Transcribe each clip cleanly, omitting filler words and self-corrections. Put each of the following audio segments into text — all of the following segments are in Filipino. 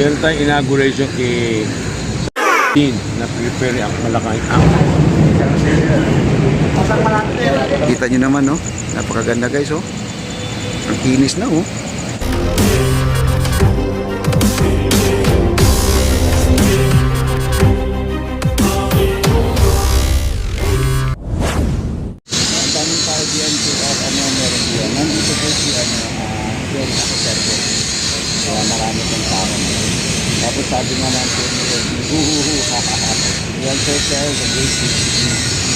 Meron tayong inauguration kay na prepare ang Malacanang ang. Kita nyo naman, no? Napakaganda, guys, oh. Ang kinis na, oh. Daming tao diyan at meron diyan. Nandito po si Jerry Acoserco. Kaya marami pong tao. Tapos sabi nga natin, yan sir, the basic.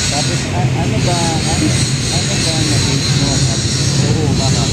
Tapos ano ba na-base mo? Oo, baka.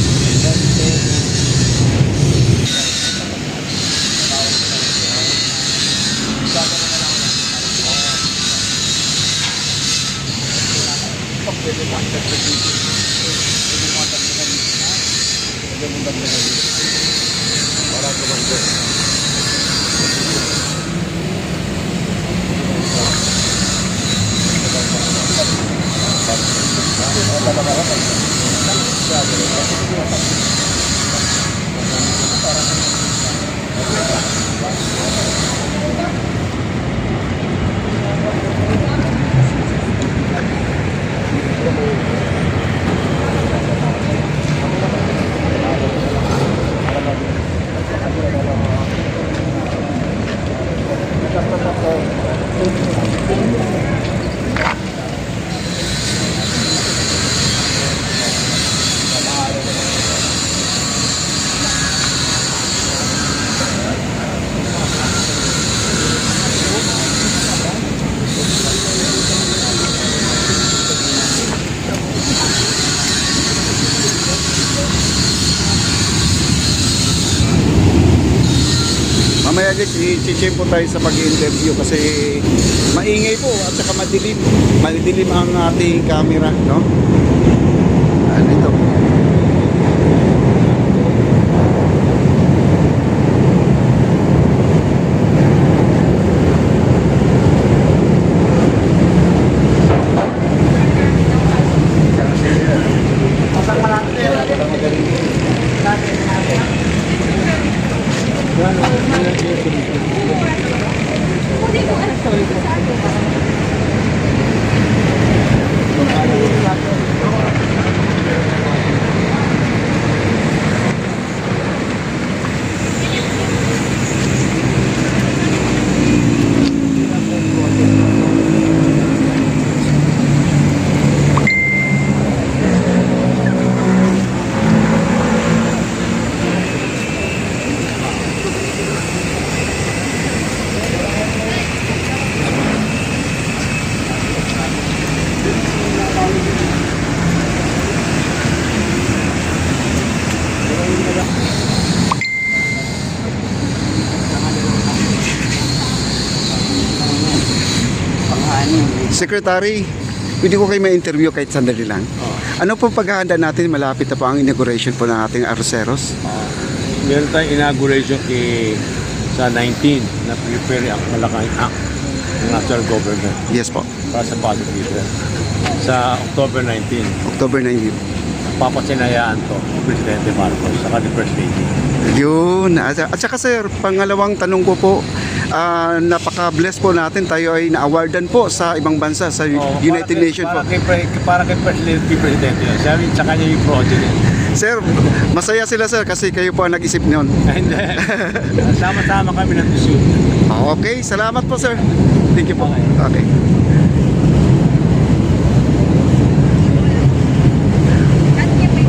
Mamaya guys, i-check po tayo sa pag-interview kasi maingay po at saka madilim. Madilim ang ating camera, no? Ano ito? Secretary, pwede ko kayo ma-interview kahit sandali lang. Ano po paghahanda natin? Malapit na po ang inauguration po ng ating Arroceros. Meron tayong inauguration kay sa 19 na prepare ang Malacanang ng national government Yes po. para sa public leader. Sa October 19, October 19. papasinayaan to ng Presidente Marcos sa ni First Lady. Yun. At saka sir, pangalawang tanong ko po, napaka-bless po natin. Tayo ay na-awardan po sa ibang bansa, sa United Nations po. Para kay Presidente yun. Sabi sa kanya yung project yun. Sir, masaya sila sir kasi kayo po ang nag-isip noon. Hindi. Sama-sama kami ng issue. Okay, salamat po sir. Thank you po. Okay.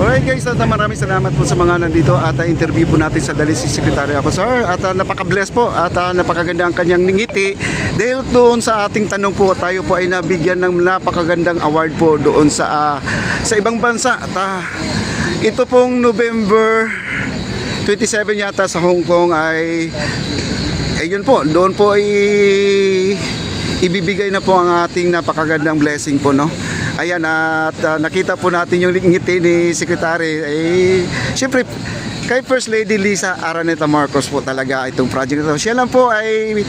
Alright guys, at maraming salamat po sa mga nandito at interview po natin sa dali si Secretary Acoser at napaka-bless po at napakaganda ang kanyang ngiti dahil doon sa ating tanong po tayo po ay nabigyan ng napakagandang award po doon sa ibang bansa at ito pong November 27 yata sa Hong Kong ay yun po, doon po ay ibibigay na po ang ating napakagandang blessing po, no? Ayan, at nakita po natin yung ngiti ni Secretary. Siyempre, kay First Lady Lisa Araneta Marcos po talaga itong project na ito. Siya lang po ay,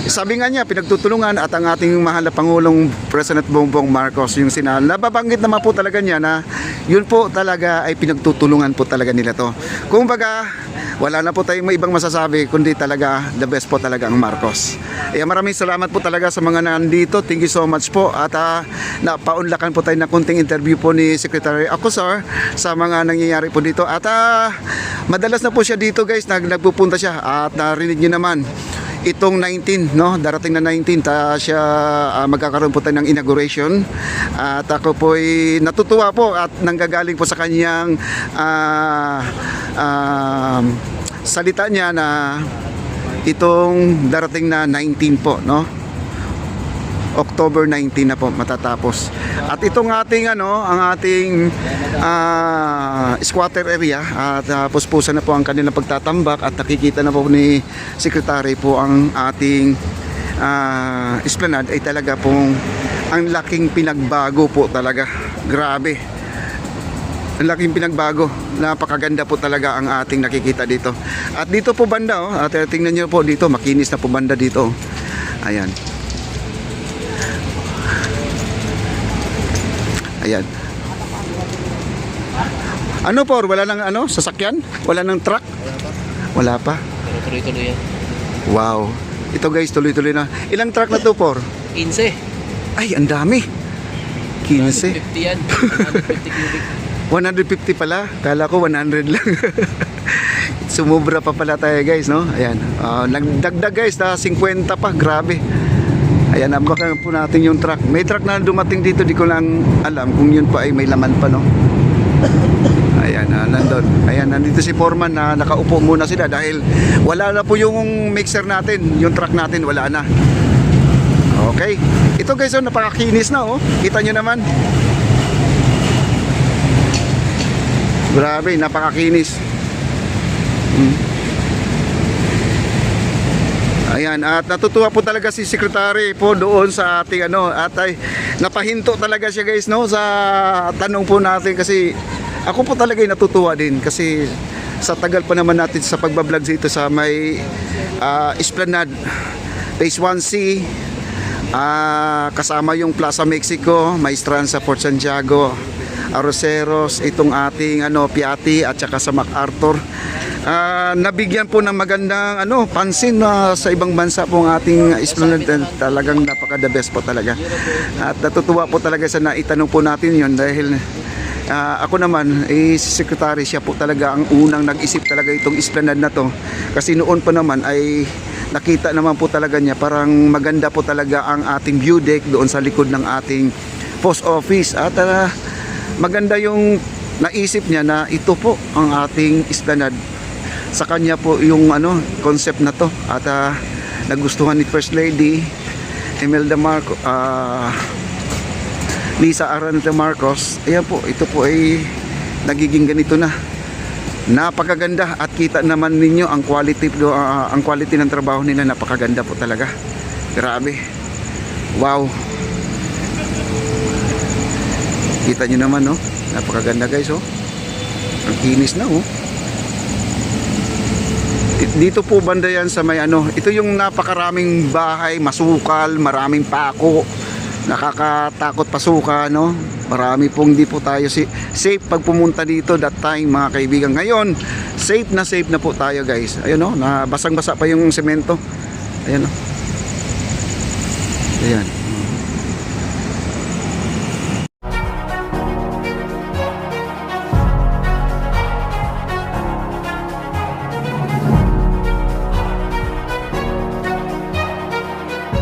sabi nga niya, pinagtutulungan at ang ating mahal na Pangulong President Bongbong Marcos, yung nababanggit naman po talaga niya na yun po talaga ay pinagtutulungan po talaga nila to. Kung baga, wala na po tayong may ibang masasabi kundi talaga the best po talaga ang Marcos. Maraming salamat po talaga sa mga nandito. Thank you so much po. At napaunlakan po tayo na kunting interview po ni Secretary Acosar sa mga nangyayari po dito. At madalas na po siya dito guys, nagpupunta siya. At narinig niyo naman itong 19, no? Darating na 19 siya magkakaroon po tayo ng inauguration. At ako po ay natutuwa po at nanggagaling po sa kanyang salita niya na itong darating na 19 po, no? October 19 na po matatapos. At itong ating ang ating squatter area at puspusan na po ang kanilang pagtatambak at nakikita na po ni Secretary po ang ating esplanade ay talaga pong ang laking pinagbago po talaga. Grabe. Ang laking pinagbago. Napakaganda po talaga ang ating nakikita dito. At dito po banda at tingnan niyo po dito, makinis na po banda dito. Ayan. Ayan. Ano po? Wala nang sasakyan? Wala nang truck? Wala pa. Pero tuloy-tuloy yan. Wow. Ito guys, tuloy-tuloy na. Ilang truck na to, por? 15. Ay, ang dami. 15. 50 yan. 150 cubic. 150 pala. Kala ko 100 lang. Sumubra pa pala tayo guys, no? Ayan. Nagdagdag guys, 50 pa. Grabe. Ayan, nabakan po natin yung truck. May truck na dumating dito, di ko lang alam kung yun pa ay may laman pa, no? Ayan, nandun. Ayan, nandito si Foreman na nakaupo muna sila dahil wala na po yung mixer natin, yung truck natin, wala na. Okay. Ito guys, napakakinis na, Kita nyo naman. Grabe, napakakinis. Ayan, at natutuwa po talaga si Secretary po doon sa ating at ay napahinto talaga siya guys, no, sa tanong po natin kasi ako po talaga ay natutuwa din kasi sa tagal pa naman natin sa pagbablog dito sa may Esplanade Phase 1C, kasama yung Plaza Mexico, Maestranza, Port Santiago, Arroceros, itong ating Piatti at saka sa MacArthur. Nabigyan po ng magandang pansin sa ibang bansa po ang ating Esplanade. Talagang napaka the best po talaga. At natutuwa po talaga sa naitanong po natin yon dahil ako naman si Secretary, siya po talaga ang unang nag-isip talaga itong Esplanade na to. Kasi noon pa naman ay nakita naman po talaga niya parang maganda po talaga ang ating view deck doon sa likod ng ating post office. At maganda yung naisip niya na ito po ang ating Esplanade. Sa kanya po yung concept na to at nagustuhan ni First Lady Imelda Marcos, Lisa Araneta Marcos. Ayan po, ito po ay nagiging ganito na. Napakaganda at kita naman ninyo ang quality ng trabaho nila, napakaganda po talaga. Grabe. Wow. Kita nyo naman, no? Napakaganda guys, Ang kinis na, Dito po banda yan sa may ito yung napakaraming bahay, masukal, maraming pako, nakakatakot pasukan, marami pong di po tayo safe pag pumunta dito that time mga kaibigan. Ngayon safe na po tayo guys. Ayun, na basang-basa pa yung semento. Ayan, ayan.